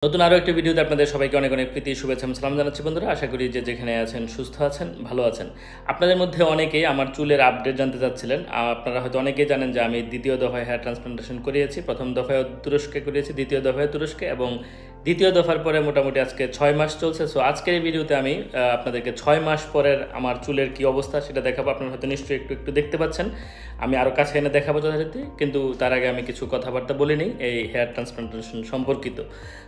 নতুন আরো একটা ভিডিওতে আপনাদের সবাইকে অনেক অনেক প্রীতি শুভেচ্ছা সালাম জানাচ্ছি বন্ধুরা। আশা করি যে যেখানে আছেন সুস্থ আছেন, ভালো আছেন। আপনাদের মধ্যে অনেকেই আমার চুলের আপডেট জানতে চাচ্ছিলেন। আপনারা হয়তো অনেকেই জানেন যে আমি দ্বিতীয় দফায় হেয়ার ট্রান্সপ্লান্টেশন করিয়েছি। প্রথম দফায় তুরস্কে করিয়েছি, দ্বিতীয় দফায় তুরস্কে, এবং দ্বিতীয় দফার পরে মোটামুটি আজকে 6 মাস চলছে। সো আজকের এই ভিডিওতে আমি আপনাদেরকে 6 মাস পরের আমার চুলের কি অবস্থা সেটা দেখাবো। আপনারা হয়তো নিশ্চয়ই একটু দেখতে পাচ্ছেন। আমি আরও কাছে এনে দেখাবো যথারীতি, কিন্তু তার আগে আমি কিছু কথাবার্তা বলে নিই এই হেয়ার ট্রান্সপ্লান্টেশন সম্পর্কিত।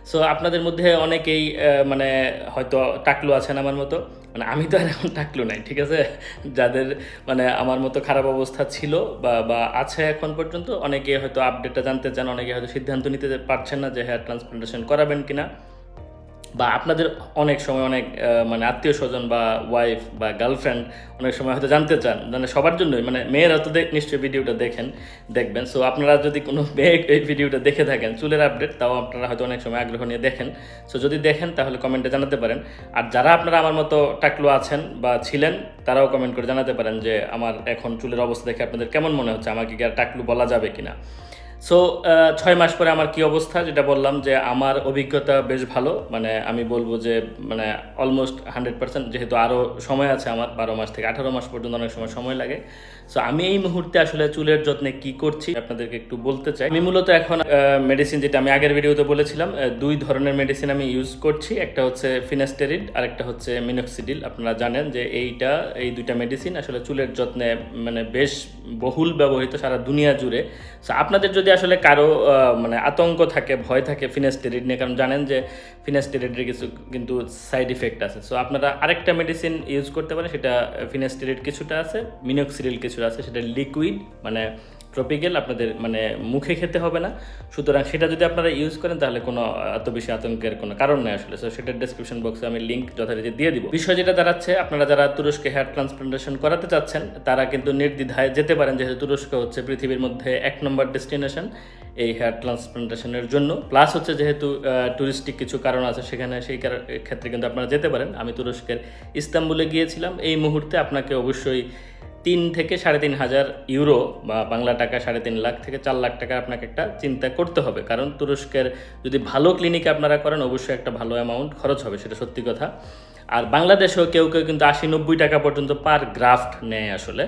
সো আপনাদের মধ্যে অনেকেই মানে হয়তো টাকলু আছেন আমার মতো, মানে আমি তো আর এখন টাকলু নাই, ঠিক আছে। যাদের মানে আমার মতো খারাপ অবস্থা ছিল বা আছে এখন পর্যন্ত, অনেকে হয়তো আপডেটটা জানতে চান, অনেকে হয়তো সিদ্ধান্ত নিতে পারছেন না যে হেয়ার ট্রান্সপ্লান্টেশন করাবেন কিনা, বা আপনাদের অনেক সময় অনেক মানে আত্মীয় স্বজন বা ওয়াইফ বা গার্লফ্রেন্ড অনেক সময় হয়তো জানতে চান, মানে সবার জন্যই, মানে মেয়েরা তো নিশ্চয়ই ভিডিওটা দেখবেন। সো আপনারা যদি কোনো মেয়ে এই ভিডিওটা দেখে থাকেন চুলের আপডেট, তাও আপনারা হয়তো অনেক সময় আগ্রহ নিয়ে দেখেন। সো যদি দেখেন তাহলে কমেন্টে জানাতে পারেন। আর যারা আপনারা আমার মতো টাকলু আছেন বা ছিলেন, তারাও কমেন্ট করে জানাতে পারেন যে আমার এখন চুলের অবস্থা দেখে আপনাদের কেমন মনে হচ্ছে, আমাকে কি আর টাকলু বলা যাবে কিনা। সো 6 মাস পরে আমার কি অবস্থা, যেটা বললাম যে আমার অভিজ্ঞতা বেশ ভালো, মানে আমি বলবো যে মানে অলমোস্ট 100%, যেহেতু আরও সময় আছে আমার 12 মাস থেকে 18 মাস পর্যন্ত অনেক সময় লাগে। সো আমি এই মুহূর্তে আসলে চুলের যত্নে কি করছি আপনাদেরকে একটু বলতে চাই। আমি মূলত এখন মেডিসিন, যেটা আমি আগের ভিডিওতে বলেছিলাম, 2 ধরনের মেডিসিন আমি ইউজ করছি। একটা হচ্ছে ফিনাস্টেরিড আর একটা হচ্ছে মিনক্সিডিল। আপনারা জানেন যে এই দুইটা মেডিসিন আসলে চুলের যত্নে মানে বেশ বহুল ব্যবহৃত সারা দুনিয়া জুড়ে। সো আপনাদের যদি আসলে কারো মানে আতঙ্ক থাকে, ভয় থাকে ফিনাস্টেরিড নিয়ে, কারণ জানেন যে ফিনাস্টেরিডের কিছু কিন্তু সাইড ইফেক্ট আছে। সো আপনারা আরেকটা মেডিসিন ইউজ করতে পারেন, সেটা ফিনাস্টেরিড কিছুটা আছে, মিনক্সিডিল কিছুটা আছে, সেটা লিকুইড মানে ট্রপিক্যাল, আপনাদের মানে মুখে খেতে হবে না। সুতরাং সেটা যদি আপনারা ইউজ করেন তাহলে কোনো এত বেশি আতঙ্কের কোনো কারণ নেই আসলে। সো সেটার ডেসক্রিপশন বক্সে আমি লিঙ্ক যথারীতি দিয়ে দিব। বিষয় যেটা দাঁড়াচ্ছে, আপনারা যারা তুরস্কে হেয়ার ট্রান্সপ্লান্টেশন করাতে চাচ্ছেন তারা কিন্তু নির্দ্বিধায় যেতে পারেন, যেহেতু তুরস্ক হচ্ছে পৃথিবীর মধ্যে 1 নম্বর ডেস্টিনেশন এই হেয়ার ট্রান্সপ্লান্টেশনের জন্য। প্লাস হচ্ছে যেহেতু টুরিস্টিক কিছু কারণ আছে সেখানে, সেই ক্ষেত্রে কিন্তু আপনারা যেতে পারেন। আমি তুরস্কের ইস্তাম্বুলে গিয়েছিলাম। এই মুহূর্তে আপনাকে অবশ্যই 3 থেকে 3,500 ইউরো বা বাংলা টাকা 3.5 লাখ থেকে 4 লাখ টাকা আপনাকে একটা চিন্তা করতে হবে, কারণ তুরস্কের যদি ভালো ক্লিনিকে আপনারা করেন অবশ্যই একটা ভালো অ্যামাউন্ট খরচ হবে, সেটা সত্যি কথা। আর বাংলাদেশেও কেউ কিন্তু 80-90 টাকা পর্যন্ত পার গ্রাফট নেয় আসলে।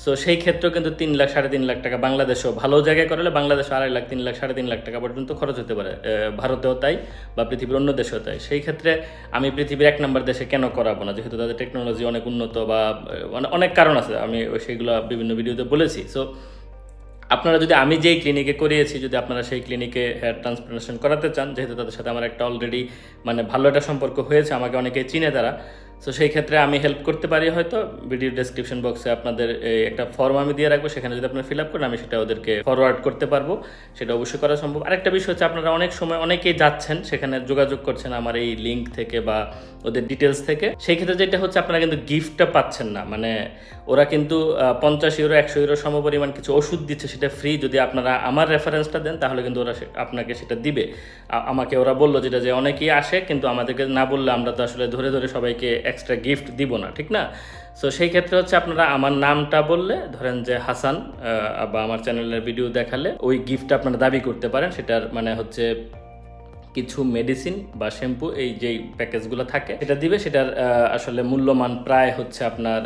সো সেই ক্ষেত্রেও কিন্তু 3 লাখ 3.5 লাখ টাকা বাংলাদেশেও ভালো জায়গায় করলে বাংলাদেশে 2.5 লাখ 3 লাখ 3.5 লাখ টাকা পর্যন্ত খরচ হতে পারে। ভারতেও তাই, বা পৃথিবীর অন্য দেশেও তাই। সেই ক্ষেত্রে আমি পৃথিবীর 1 নম্বর দেশে কেন করাবো না, যেহেতু তাদের টেকনোলজি অনেক উন্নত, বা অনেক কারণ আছে, আমি সেইগুলো বিভিন্ন ভিডিওতে বলেছি। সো আপনারা যদি আমি যেই ক্লিনিকে করিয়েছি, যদি আপনারা সেই ক্লিনিকে হেয়ার ট্রান্সপ্লান্টেশন করাতে চান, যেহেতু তাদের সাথে আমার একটা অলরেডি মানে ভালো একটা সম্পর্ক হয়েছে, আমাকে অনেকেই চিনে তারা, সো সেই ক্ষেত্রে আমি হেল্প করতে পারি। হয়তো ভিডিও ডেসক্রিপশন বক্সে আপনাদের একটা ফর্ম আমি দিয়ে রাখবো, সেখানে যদি আপনারা ফিল আপ করেন আমি সেটা ওদেরকে ফরওয়ার্ড করতে পারবো, সেটা অবশ্যই করা সম্ভব। আরেকটা বিষয় হচ্ছে, আপনারা অনেক সময় অনেকেই যাচ্ছেন সেখানে যোগাযোগ করছেন আমার এই লিঙ্ক থেকে বা ওদের ডিটেলস থেকে। সেই ক্ষেত্রে যেটা হচ্ছে, আপনারা কিন্তু গিফটটা পাচ্ছেন না, মানে ওরা কিন্তু 50 ইউরো 100 ইউরো সমপরিমাণ কিছু ওষুধ দিচ্ছে, সেটা ফ্রি। যদি আপনারা আমার রেফারেন্সটা দেন তাহলে কিন্তু ওরা আপনাকে সেটা দিবে। আমাকে ওরা বললো যেটা, যে অনেকেই আসে কিন্তু আমাদেরকে না বললে আমরা তো আসলে ধরে সবাইকে এক্সট্রা গিফট দিব না, ঠিক না। সো সেই ক্ষেত্রে হচ্ছে আপনারা আমার নামটা বললে, ধরেন যে হাসান, বা আমার চ্যানেলের ভিডিও দেখালে ওই গিফটটা আপনারা দাবি করতে পারেন। সেটার মানে হচ্ছে কিছু মেডিসিন বা শ্যাম্পু, এই যেই প্যাকেজগুলো থাকে সেটা দিবে। সেটার আসলে মূল্যমান প্রায় হচ্ছে আপনার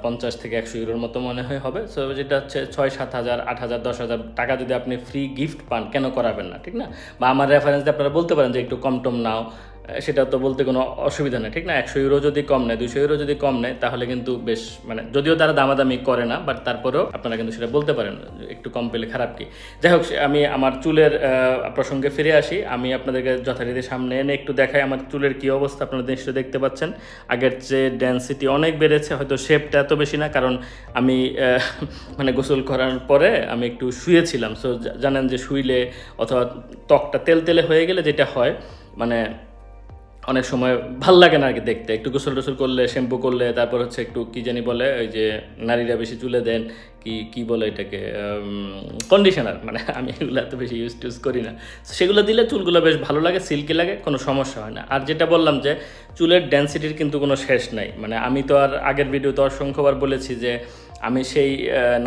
50 থেকে 100 ইউরোর মতো মনে হয় হবে। সো যেটা হচ্ছে 6-7 হাজার 8 হাজার 10 হাজার টাকা যদি আপনি ফ্রি গিফট পান, কেন করাবেন না, ঠিক না। বা আমার রেফারেন্স দিয়ে আপনারা বলতে পারেন যে একটু কম টম নাও, সেটা তো বলতে কোনো অসুবিধা নেই, ঠিক না। 100 ইউরো যদি কম নেয়, 200 ইউরো যদি কম নেয়, তাহলে কিন্তু বেশ, মানে যদিও তারা দামাদামি করে না, বাট তারপরেও আপনারা কিন্তু সেটা বলতে পারেন, একটু কম পেলে খারাপ কি। যাই হোক, আমি আমার চুলের প্রসঙ্গে ফিরে আসি। আমি আপনাদেরকে যথারীতি সামনে এনে একটু দেখাই আমার চুলের কী অবস্থা। আপনারা নিশ্চয়ই দেখতে পাচ্ছেন আগের চেয়ে ডেন্সিটি অনেক বেড়েছে, হয়তো শেপটা এত বেশি না, কারণ আমি মানে গোসল করার পরে আমি একটু শুয়েছিলাম। সো জানেন যে শুইলে অথবা ত্বকটা তেলতেলে হয়ে গেলে যেটা হয়, মানে অনেক সময় ভাল লাগে না আর কি দেখতে। একটু গোসল টোসল করলে, শ্যাম্পু করলে, তারপর হচ্ছে একটু কি জানি বলে, ওই যে নারীরা বেশি চুলে দেন, কি বলে এটাকে, কন্ডিশনার, মানে আমি এগুলো এত বেশি ইউজ করি না। সেগুলো দিলে চুলগুলো বেশ ভালো লাগে, সিল্কি লাগে, কোনো সমস্যা হয় না। আর যেটা বললাম যে চুলের ডেন্সিটির কিন্তু কোনো শেষ নাই, মানে আমি তো আর আগের ভিডিওতে অসংখ্যবার বলেছি যে আমি সেই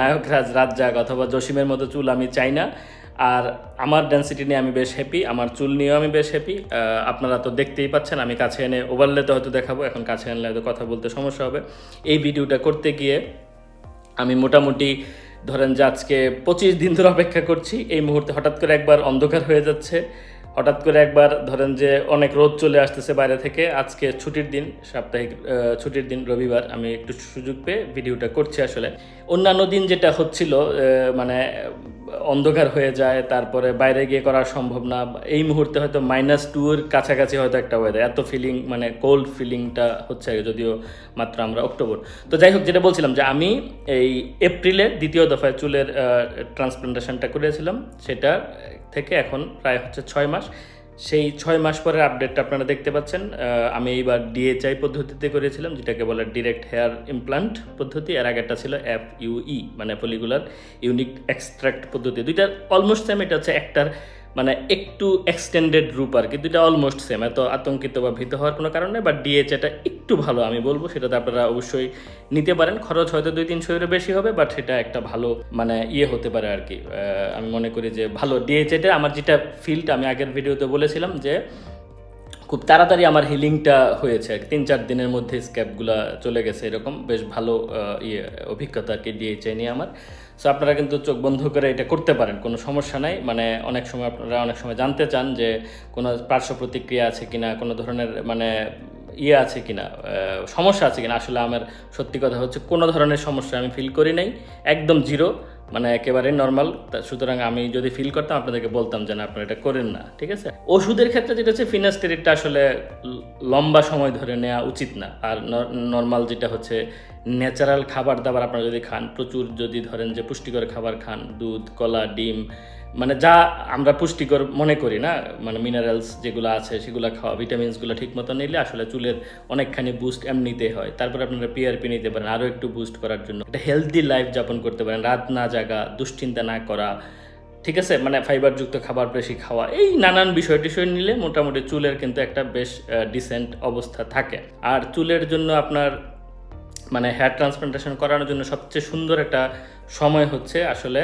নায়করাজ রাজ্জাক অথবা জসিমের মতো চুল আমি চাই না। আর আমার ডেন্সিটি নিয়ে আমি বেশ হ্যাপি, আমার চুল নিয়েও আমি বেশ হ্যাপি। আপনারা তো দেখতেই পাচ্ছেন, আমি কাছে এনে ওভারলেতে হয়তো দেখাবো, এখন কাছে আনলে হয়তো কথা বলতে সমস্যা হবে। এই ভিডিওটা করতে গিয়ে আমি মোটামুটি ধরেন যে আজকে 25 দিন ধরে অপেক্ষা করছি। এই মুহূর্তে হঠাৎ করে একবার অন্ধকার হয়ে যাচ্ছে, হঠাৎ করে একবার ধরেন যে অনেক রোদ চলে আসতেছে বাইরে থেকে। আজকে ছুটির দিন, সাপ্তাহিক ছুটির দিন, রবিবার, আমি একটু সুযোগ পেয়ে ভিডিওটা করছি। আসলে অন্যান্য দিন যেটা হচ্ছিল মানে অন্ধকার হয়ে যায়, তারপরে বাইরে গিয়ে করা সম্ভব না। এই মুহূর্তে হয়তো -2-এর কাছাকাছি হয়তো একটা ওয়েদার, এত ফিলিং মানে কোল্ড ফিলিংটা হচ্ছে, যদিও মাত্র আমরা অক্টোবর। তো যাই হোক, যেটা বলছিলাম যে আমি এই এপ্রিলের দ্বিতীয় দফায় চুলের ট্রান্সপ্লান্টেশনটা করেছিলাম, সেটা থেকে এখন প্রায় হচ্ছে 6 মাস। সেই 6 মাস পরের আপডেটটা আপনারা দেখতে পাচ্ছেন। আমি এইবার DHI পদ্ধতিতে করেছিলাম, যেটাকে বলে ডিরেক্ট হেয়ার ইমপ্লান্ট পদ্ধতি। এর আগেরটা ছিল FUE মানে ফলিকুলার ইউনিক এক্সট্রাক্ট পদ্ধতি। দুইটা অলমোস্ট সেম। এটা হচ্ছে একটার মানে একটু এক্সটেন্ডেড রূপ আর কি, দুইটা অলমোস্ট সেম। এত আতঙ্কিত বা ভীত হওয়ার কোনো কারণ নেই। বাট DHIটা একটু ভালো আমি বলবো, সেটাতে আপনারা অবশ্যই নিতে পারেন। খরচ হয়তো 200-300 বেশি হবে, বাট সেটা একটা ভালো মানে হতে পারে আর কি। আমি মনে করি যে ভালো DHIটা। আমার যেটা ফিল্ড, আমি আগের ভিডিওতে বলেছিলাম যে খুব তাড়াতাড়ি আমার হিলিংটা হয়েছে, 3-4 দিনের মধ্যে স্ক্যাপগুলো চলে গেছে, এরকম বেশ ভালো অভিজ্ঞতা আর কি DHI নিয়ে আমার। সো আপনারা কিন্তু চোখ বন্ধ করে এটা করতে পারেন, কোনো সমস্যা নাই। মানে অনেক সময় আপনারা অনেক সময় জানতে চান যে কোনো পার্শ্ব প্রতিক্রিয়া আছে কিনা, কোনো ধরনের মানে আছে কিনা, সমস্যা আছে কিনা। আসলে আমার সত্যি কথা হচ্ছে কোনো ধরনের সমস্যা আমি ফিল করি নাই, একদম জিরো, মানে একেবারে নর্মাল। সুতরাং আমি যদি ফিল করতাম আপনাদেরকে বলতাম যে না, আপনারা এটা করেন না, ঠিক আছে। ওষুধের ক্ষেত্রে যেটা হচ্ছে ফিনাস্টেরিডটা আসলে লম্বা সময় ধরে নেওয়া উচিত না। আর নর্মাল যেটা হচ্ছে ন্যাচারাল খাবার দাবার আপনারা যদি খান, প্রচুর যদি ধরেন যে পুষ্টিকর খাবার খান, দুধ, কলা, ডিম, মানে যা আমরা পুষ্টিকর মনে করি না, মানে মিনারেলস যেগুলো আছে সেগুলো খাওয়া, ভিটামিনসগুলো ঠিক মতো নিলে আসলে চুলের অনেকখানি বুস্ট এমনিতে হয়। তারপর আপনারা PRP নিতে পারেন আরও একটু বুস্ট করার জন্য। একটা হেলদি লাইফ যাপন করতে পারেন, রাত না জাগা, দুশ্চিন্তা না করা, ঠিক আছে, মানে ফাইবারযুক্ত খাবার বেশি খাওয়া, এই নানান বিষয় নিলে মোটামুটি চুলের কিন্তু একটা বেশ ডিসেন্ট অবস্থা থাকে। আর চুলের জন্য আপনার মানে হেয়ার ট্রান্সপ্লান্টেশন করানোর জন্য সবচেয়ে সুন্দর একটা সময় হচ্ছে আসলে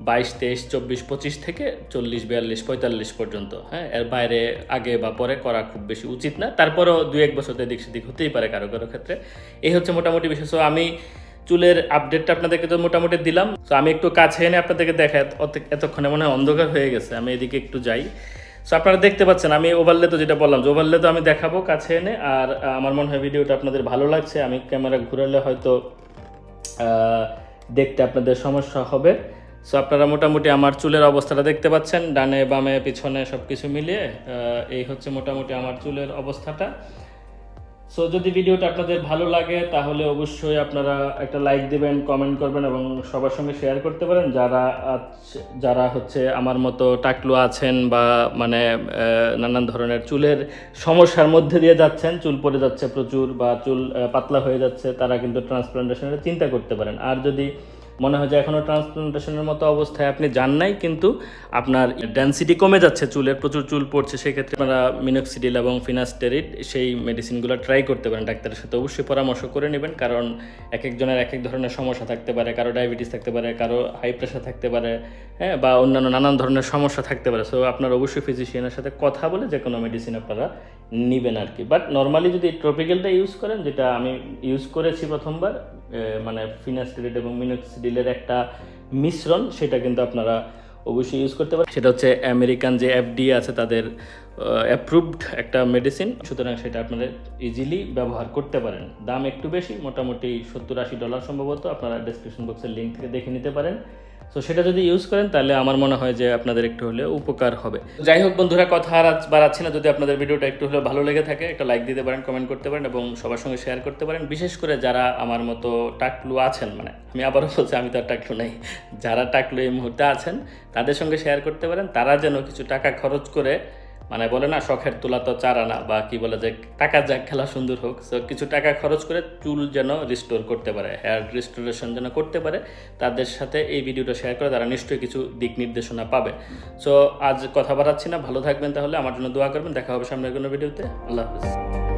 22, 23, 24, 25 থেকে 40, 42, 45 পর্যন্ত। হ্যাঁ, এর বাইরে আগে বা পরে করা খুব বেশি উচিত না। তারপরও 2-1 বছর এদিক সেদিক হতেই পারে কারো কারো ক্ষেত্রে। এই হচ্ছে মোটামুটি বিষয়। সো আমি চুলের আপডেটটা আপনাদেরকে তো মোটামুটি দিলাম। সো আমি একটু কাছে এনে আপনাদেরকে দেখাই, এতক্ষণে মনে হয় অন্ধকার হয়ে গেছে, আমি এদিকে একটু যাই। সো আপনারা দেখতে পাচ্ছেন, আমি ওভারলে তো যেটা বললাম যে ওভারলে তো আমি দেখাবো কাছে এনে। আর আমার মনে হয় ভিডিওটা আপনাদের ভালো লাগছে। আমি ক্যামেরা ঘুরালে হয়তো দেখতে আপনাদের সমস্যা হবে। সো আপনারা মোটামুটি আমার চুলের অবস্থাটা দেখতে পাচ্ছেন, ডানে বামে পিছনে সব কিছু মিলিয়ে এই হচ্ছে মোটামুটি আমার চুলের অবস্থাটা। সো যদি ভিডিওটা আপনাদের ভালো লাগে তাহলে অবশ্যই আপনারা একটা লাইক দিবেন, কমেন্ট করবেন এবং সবার সঙ্গে শেয়ার করতে পারেন। যারা হচ্ছে আমার মতো টাকলু আছেন বা মানে নানান ধরনের চুলের সমস্যার মধ্যে দিয়ে যাচ্ছেন, চুল পড়ে যাচ্ছে প্রচুর বা চুল পাতলা হয়ে যাচ্ছে, তারা কিন্তু ট্রান্সপ্লান্টেশনের চিন্তা করতে পারেন। আর যদি মনে হয় যে এখনও ট্রান্সপ্লান্টেশনের মতো অবস্থায় আপনি যান নাই, কিন্তু আপনার ডেন্সিটি কমে যাচ্ছে, চুলের প্রচুর চুল পড়ছে, সেক্ষেত্রে আপনারা মিনক্সিডিল এবং ফিনাস্টেরিড সেই মেডিসিনগুলো ট্রাই করতে পারেন। ডাক্তারের সাথে অবশ্যই পরামর্শ করে নেবেন, কারণ এক একজনের এক এক ধরনের সমস্যা থাকতে পারে, কারো ডায়াবেটিস থাকতে পারে, কারো হাই প্রেশার থাকতে পারে, হ্যাঁ, বা অন্যান্য নানান ধরনের সমস্যা থাকতে পারে। সো আপনারা অবশ্যই ফিজিশিয়ানের সাথে কথা বলে যে কোনো মেডিসিন আপনারা নেবেন আর কি। বাট নর্মালি যদি ট্রপিক্যালটা ইউজ করেন, যেটা আমি ইউজ করেছি প্রথমবার, মানে ফিনাস্টেরিড এবং মিনক্সিডিলের একটা মিশ্রণ, সেটা কিন্তু আপনারা অবশ্যই ইউজ করতে পারেন। সেটা হচ্ছে আমেরিকান যে FDA আছে তাদের অ্যাপ্রুভড একটা মেডিসিন, সুতরাং সেটা আপনারা ইজিলি ব্যবহার করতে পারেন। দাম একটু বেশি, মোটামুটি $70-80 সম্ভবত, আপনারা ডেসক্রিপশন বক্সের লিঙ্ক থেকে দেখে নিতে পারেন। সো সেটা যদি ইউজ করেন তাহলে আমার মনে হয় যে আপনাদের একটু হলেও উপকার হবে। যাই হোক বন্ধুরা, কথা আর বাড়াচ্ছি না। যদি আপনাদের ভিডিওটা একটু হলেও ভালো লেগে থাকে, একটা লাইক দিতে পারেন, কমেন্ট করতে পারেন এবং সবার সঙ্গে শেয়ার করতে পারেন। বিশেষ করে যারা আমার মতো টাকলু আছেন, মানে আমি আবারও বলছি আমি তো আর টাকলু নাই, যারা টাকলু এই মুহূর্তে আছেন তাদের সঙ্গে শেয়ার করতে পারেন। তারা যেন কিছু টাকা খরচ করে, মানে বলে না শখের তোলা তো 4 আনা, বা কি বলে যে টাকা যাক খেলা সুন্দর হোক, সো কিছু টাকা খরচ করে চুল যেন রিস্টোর করতে পারে, হেয়ার রিস্টোরেশন যেন করতে পারে, তাদের সাথে এই ভিডিওটা শেয়ার করে তারা নিশ্চয়ই কিছু দিক নির্দেশনা পাবে। সো আজ কথা বাড়াচ্ছি না, ভালো থাকবেন, তাহলে আমার জন্য দোয়া করবেন। দেখা হবে সামনের কোনো ভিডিওতে। আল্লাহ হাফেজ।